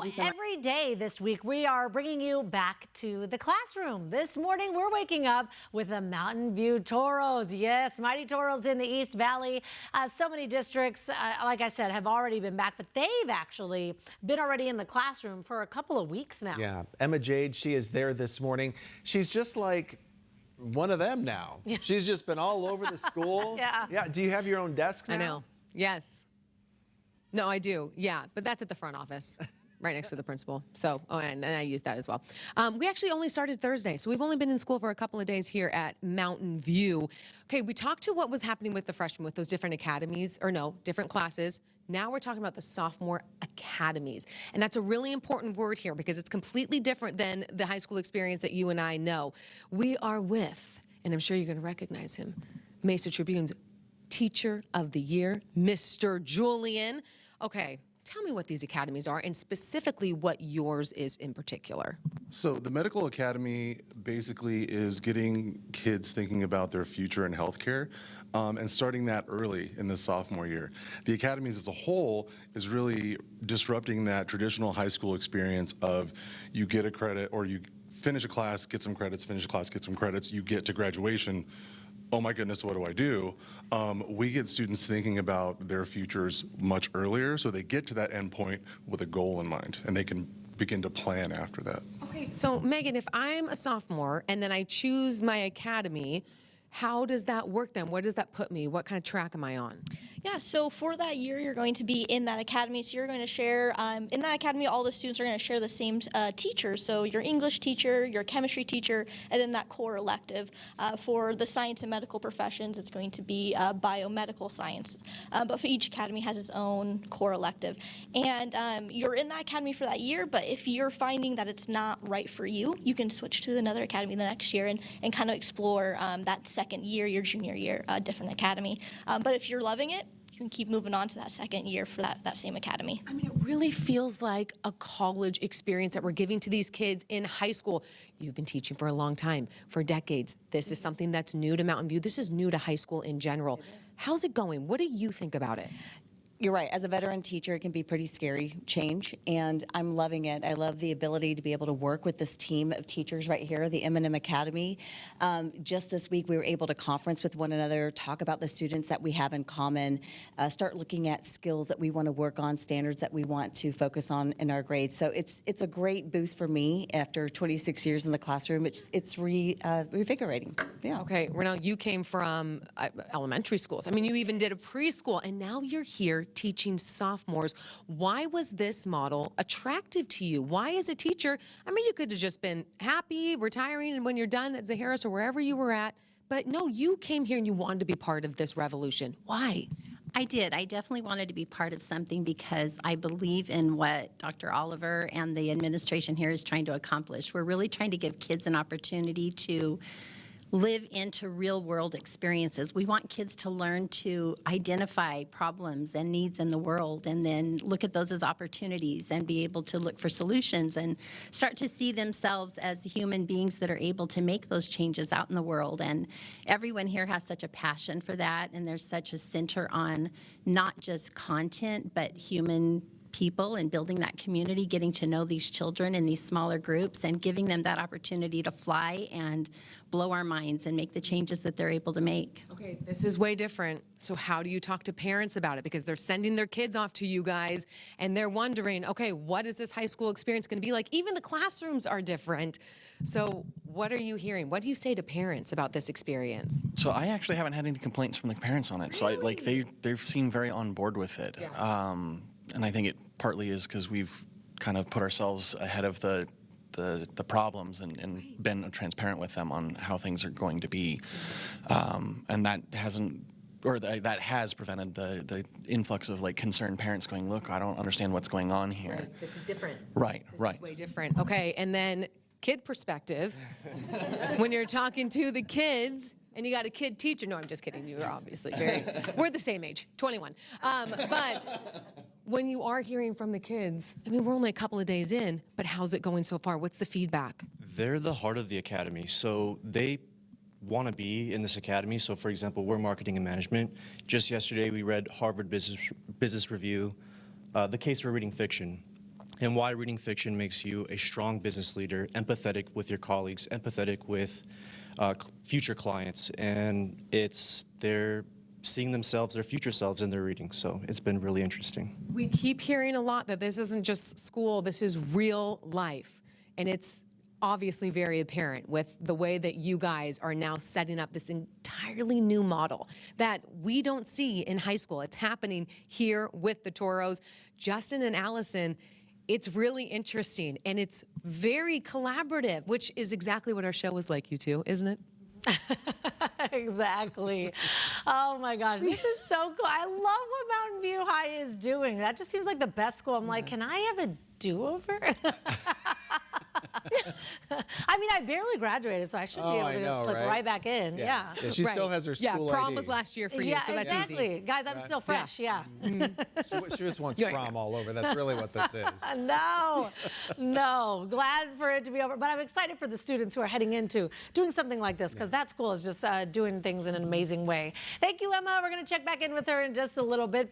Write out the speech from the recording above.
Every day this week, we are bringing you back to the classroom. This morning, we're waking up with the Mountain View Toros. Yes, Mighty Toros in the East Valley. So many districts, like I said, have already been back, but they've actually been already in the classroom for a couple of weeks now. Yeah, Emma Jade, she is there this morning. She's just like one of them now. She's just been all over the school. Yeah. Do you have your own desk now? I know. Yes. No, I do. Yeah, but that's at the front office. Right next to the principal. So, and I use that as well. We actually only started Thursday, so we've only been in school for a couple of days here at Mountain View. Okay, we talked to what was happening with the freshmen with those different academies, or no, different classes. Now we're talking about the sophomore academies. And that's a really important word here because it's completely different than the high school experience that you and I know. We are with, and I'm sure you're going to recognize him, Mesa Tribune's Teacher of the Year, Mr. Julian. Okay. Tell me what these academies are and specifically what yours is in particular. So the medical academy basically is getting kids thinking about their future in healthcare and starting that early in the sophomore year. The academies as a whole is really disrupting that traditional high school experience of you get a credit or you finish a class, get some credits, finish a class, get some credits, you get to graduation. Oh my goodness, what do I do? We get students thinking about their futures much earlier so they get to that end point with a goal in mind and they can begin to plan after that. Okay, so Megan, if I'm a sophomore and then I choose my academy, how does that work then? Where does that put me? What kind of track am I on? Yeah, so for that year, you're going to be in that academy. So you're going to share, in that academy, all the students are going to share the same teachers. So your English teacher, your chemistry teacher, and then that core elective. For the science and medical professions, it's going to be biomedical science. But for each academy has its own core elective. And you're in that academy for that year, but if you're finding that it's not right for you, you can switch to another academy the next year and kind of explore that second year, your junior year, different academy. But if you're loving it, you can keep moving on to that second year for that same academy. I mean, it really feels like a college experience that we're giving to these kids in high school. You've been teaching for a long time, for decades. This is something that's new to Mountain View. This is new to high school in general. How's it going? What do you think about it? You're right. As a veteran teacher, it can be pretty scary change, and I'm loving it. I love the ability to be able to work with this team of teachers right here, the M&M Academy. Just this week, we were able to conference with one another, talk about the students that we have in common, start looking at skills that we want to work on, standards that we want to focus on in our grades. So it's a great boost for me after 26 years in the classroom. It's revigorating. Yeah. Okay, Renelle, you came from elementary schools. I mean, you even did a preschool, and now you're here teaching sophomores. Why was this model attractive to you? Why, as a teacher, I mean, you could have just been happy, retiring, and when you're done at Zaharis or wherever you were at, but no, you came here and you wanted to be part of this revolution. Why? I did. I definitely wanted to be part of something because I believe in what Dr. Oliver and the administration here is trying to accomplish. We're really trying to give kids an opportunity to live into real world experiences. We want kids to learn to identify problems and needs in the world and then look at those as opportunities and be able to look for solutions and start to see themselves as human beings that are able to make those changes out in the world. And everyone here has such a passion for that, and there's such a center on not just content but human people and building that community, getting to know these children in these smaller groups and giving them that opportunity to fly and blow our minds and make the changes that they're able to make. Okay, this is way different. So how do you talk to parents about it? Because they're sending their kids off to you guys and they're wondering, okay, what is this high school experience going to be like? Even the classrooms are different. So what are you hearing? What do you say to parents about this experience? So I actually haven't had any complaints from the parents on it. So they've seemed very on board with it. Yeah. And I think it partly is because we've kind of put ourselves ahead of the problems and been transparent with them on how things are going to be. And that hasn't, or that has prevented the influx of like concerned parents going, look, I don't understand what's going on here. Right. This is different. Right, This is way different. Okay, and then kid perspective, when you're talking to the kids, and you got a kid teacher. No, I'm just kidding. You're obviously we're the same age, 21. But when you are hearing from the kids, I mean, we're only a couple of days in, but how's it going so far? What's the feedback? They're the heart of the academy. So they want to be in this academy. So for example, we're marketing and management. Just yesterday, we read Harvard Business Review, the case for reading fiction. and why reading fiction makes you a strong business leader, empathetic with your colleagues, empathetic with future clients, and they're seeing themselves, their future selves in their reading. So it's been really interesting. We keep hearing a lot that this isn't just school, this is real life. And it's obviously very apparent with the way that you guys are now setting up this entirely new model that we don't see in high school. It's happening here with the Toros. Justin and Allison, it's really interesting and it's very collaborative, which is exactly what our show was like, you two, isn't it? Exactly. Oh my gosh, this is so cool. I love what Mountain View High is doing. That just seems like the best school. I'm like, can I have a do-over? I mean, I barely graduated, so I should be able to just slip right back in. Yeah. She still has her school Yeah, prom ID. was last year for you, so that's exactly. easy. Guys, I'm still fresh. Yeah. She just wants prom all over. That's really what this is. No. Glad for it to be over. But I'm excited for the students who are heading into doing something like this because that school is just doing things in an amazing way. Thank you, Emma. We're going to check back in with her in just a little bit.